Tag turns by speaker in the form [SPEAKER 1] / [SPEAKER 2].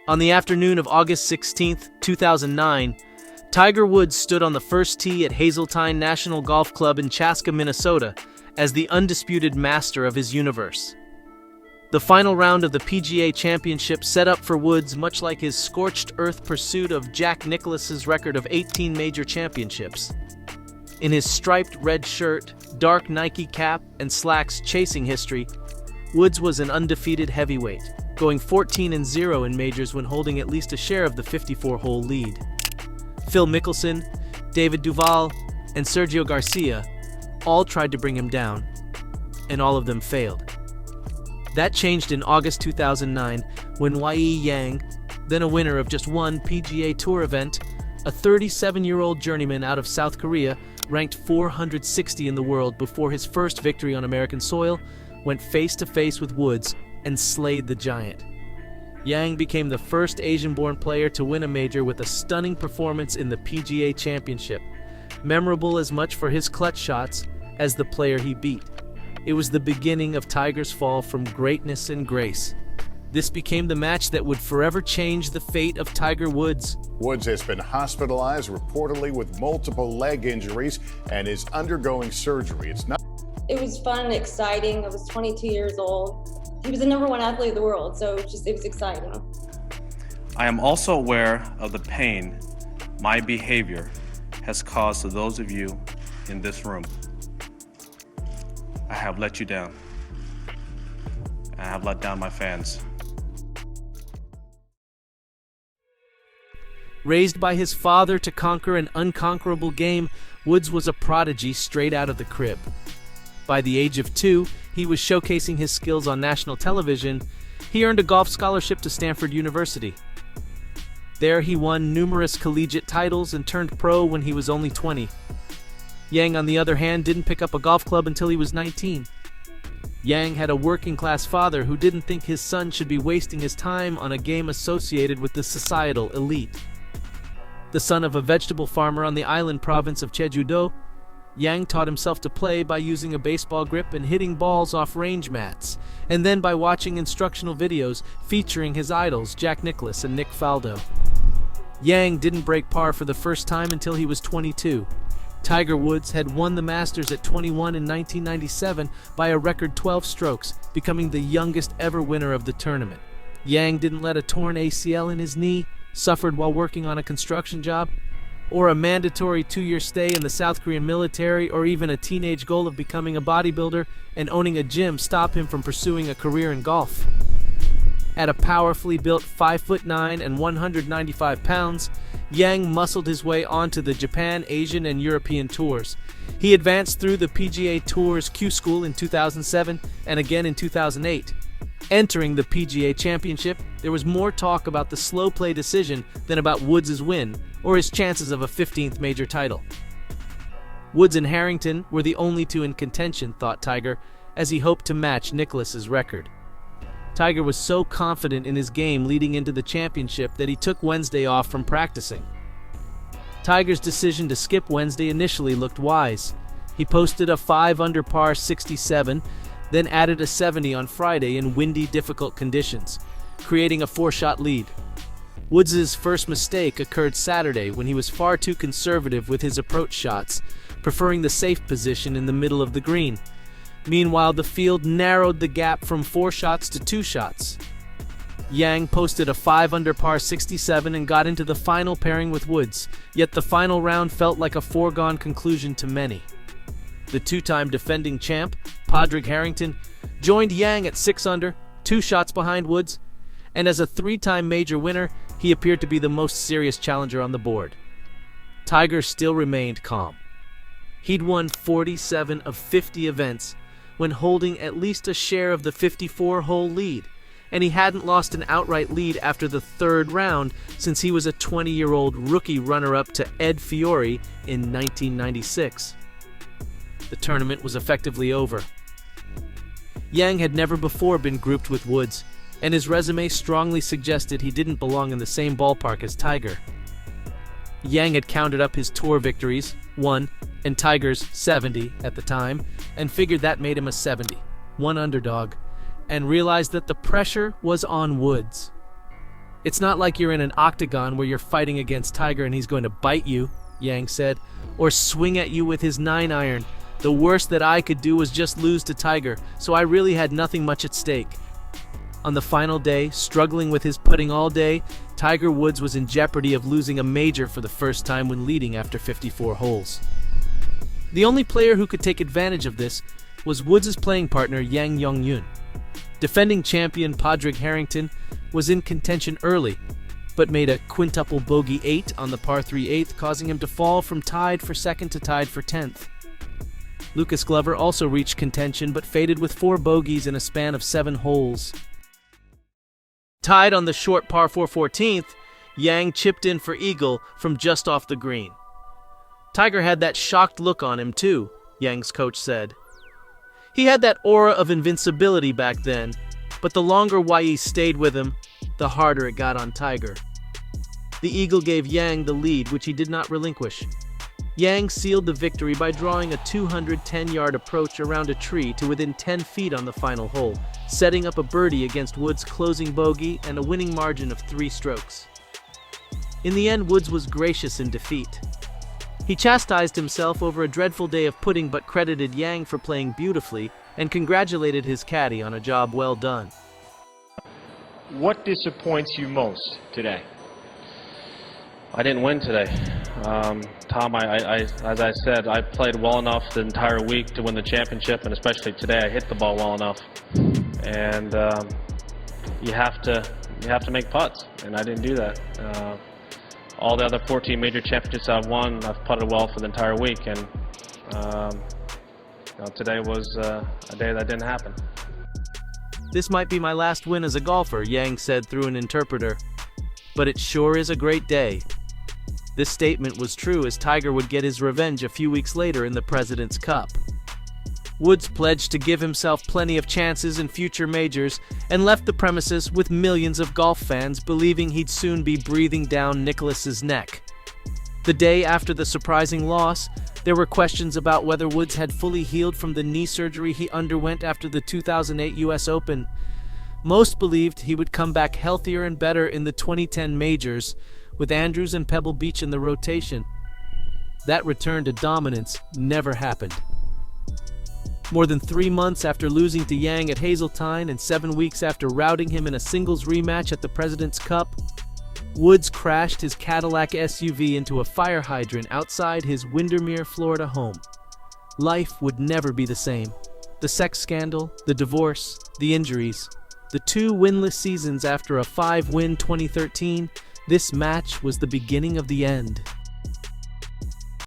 [SPEAKER 1] On the afternoon of August 16, 2009, Tiger Woods stood on the first tee at Hazeltine National Golf Club in Chaska, Minnesota, as the undisputed master of his universe. The final round of the PGA Championship set up for Woods much like his scorched earth pursuit of Jack Nicklaus's record of 18 major championships. In his striped red shirt, dark Nike cap, and slacks chasing history, Woods was an undefeated heavyweight, going 14-0 in majors when holding at least a share of the 54-hole lead. Phil Mickelson, David Duval, and Sergio Garcia all tried to bring him down, and all of them failed. That changed in August 2009 when Wei Yang, then a winner of just one PGA Tour event, a 37-year-old journeyman out of South Korea, ranked 460 in the world before his first victory on American soil, went face-to-face with Woods and slayed the giant. Yang became the first Asian-born player to win a major with a stunning performance in the PGA Championship, memorable as much for his clutch shots as the player he beat. It was the beginning of Tiger's fall from greatness and grace. This became the match that would forever change the fate of Tiger Woods.
[SPEAKER 2] Woods has been hospitalized, reportedly with multiple leg injuries, and is undergoing surgery.
[SPEAKER 3] It was fun and exciting. I was 22 years old. He was the #1 athlete of the world, so it was exciting.
[SPEAKER 4] I am also aware of the pain my behavior has caused to those of you in this room. I have let you down. I have let down my fans.
[SPEAKER 1] Raised by his father to conquer an unconquerable game, Woods was a prodigy straight out of the crib. By the age of 2, he was showcasing his skills on national television. He earned a golf scholarship to Stanford University. There he won numerous collegiate titles and turned pro when he was only 20. Yang, on the other hand, didn't pick up a golf club until he was 19. Yang had a working-class father who didn't think his son should be wasting his time on a game associated with the societal elite. The son of a vegetable farmer on the island province of Jeju-do, Yang taught himself to play by using a baseball grip and hitting balls off range mats, and then by watching instructional videos featuring his idols Jack Nicklaus and Nick Faldo. Yang didn't break par for the first time until he was 22. Tiger Woods had won the Masters at 21 in 1997 by a record 12 strokes, becoming the youngest ever winner of the tournament. Yang didn't let a torn ACL in his knee, suffered while working on a construction job, or a mandatory 2-year stay in the South Korean military, or even a teenage goal of becoming a bodybuilder and owning a gym stop him from pursuing a career in golf. At a powerfully built 5'9" and 195 pounds, Yang muscled his way onto the Japan, Asian, and European tours. He advanced through the PGA Tour's Q School in 2007 and again in 2008. Entering the PGA Championship, there was more talk about the slow play decision than about Woods' win or his chances of a 15th major title. Woods and Harrington were the only two in contention, thought Tiger, as he hoped to match Nicklaus's record. Tiger was so confident in his game leading into the championship that he took Wednesday off from practicing. Tiger's decision to skip Wednesday initially looked wise. He posted a 5-under par 67, then added a 70 on Friday in windy, difficult conditions, creating a 4-shot lead. Woods' first mistake occurred Saturday when he was far too conservative with his approach shots, preferring the safe position in the middle of the green. Meanwhile, the field narrowed the gap from 4 shots to 2 shots. Yang posted a 5-under par 67 and got into the final pairing with Woods, yet the final round felt like a foregone conclusion to many. The 2-time defending champ, Padraig Harrington, joined Yang at 6 under, 2 shots behind Woods, and as a 3-time major winner, he appeared to be the most serious challenger on the board. Tiger still remained calm. He'd won 47 of 50 events when holding at least a share of the 54-hole lead, and he hadn't lost an outright lead after the 3rd round since he was a 20-year-old rookie runner-up to Ed Fiori in 1996. The tournament was effectively over. Yang had never before been grouped with Woods, and his resume strongly suggested he didn't belong in the same ballpark as Tiger. Yang had counted up his tour victories, 1, and Tiger's 70 at the time, and figured that made him a 71 underdog, and realized that the pressure was on Woods. It's not like you're in an octagon where you're fighting against Tiger and he's going to bite you, Yang said, or swing at you with his 9-iron. The worst that I could do was just lose to Tiger, so I really had nothing much at stake. On the final day, struggling with his putting all day, Tiger Woods was in jeopardy of losing a major for the first time when leading after 54 holes. The only player who could take advantage of this was Woods' playing partner Yang Yong-yun. Defending champion Padraig Harrington was in contention early, but made a quintuple bogey 8 on the par 3 8th, causing him to fall from tied for second to tied for 10th. Lucas Glover also reached contention but faded with 4 bogeys in a span of 7 holes. Tied on the short par 4 14th, Yang chipped in for eagle from just off the green. Tiger had that shocked look on him too, Yang's coach said. He had that aura of invincibility back then, but the longer Yi stayed with him, the harder it got on Tiger. The eagle gave Yang the lead, which he did not relinquish. Yang sealed the victory by drawing a 210-yard approach around a tree to within 10 feet on the final hole, setting up a birdie against Woods' closing bogey and a winning margin of 3 strokes. In the end, Woods was gracious in defeat. He chastised himself over a dreadful day of putting but credited Yang for playing beautifully and congratulated his caddy on a job well done.
[SPEAKER 5] What disappoints you most today?
[SPEAKER 4] I didn't win today. Tom, as I said, I played well enough the entire week to win the championship, and especially today I hit the ball well enough. And you have to make putts, and I didn't do that. All the other 14 major championships I've won, I've putted well for the entire week, and today was a day that didn't happen.
[SPEAKER 1] This might be my last win as a golfer, Yang said through an interpreter. But it sure is a great day. This statement was true as Tiger would get his revenge a few weeks later in the President's Cup. Woods pledged to give himself plenty of chances in future majors and left the premises with millions of golf fans believing he'd soon be breathing down Nicklaus's neck. The day after the surprising loss, there were questions about whether Woods had fully healed from the knee surgery he underwent after the 2008 US Open. Most believed he would come back healthier and better in the 2010 majors, with Andrews and Pebble Beach in the rotation. That return to dominance never happened. More than 3 months after losing to Yang at Hazeltine and 7 weeks after routing him in a singles rematch at the President's Cup, Woods crashed his Cadillac SUV into a fire hydrant outside his Windermere, Florida home. Life would never be the same. The sex scandal, the divorce, the injuries, the 2 winless seasons after a 5-win 2013, this match was the beginning of the end.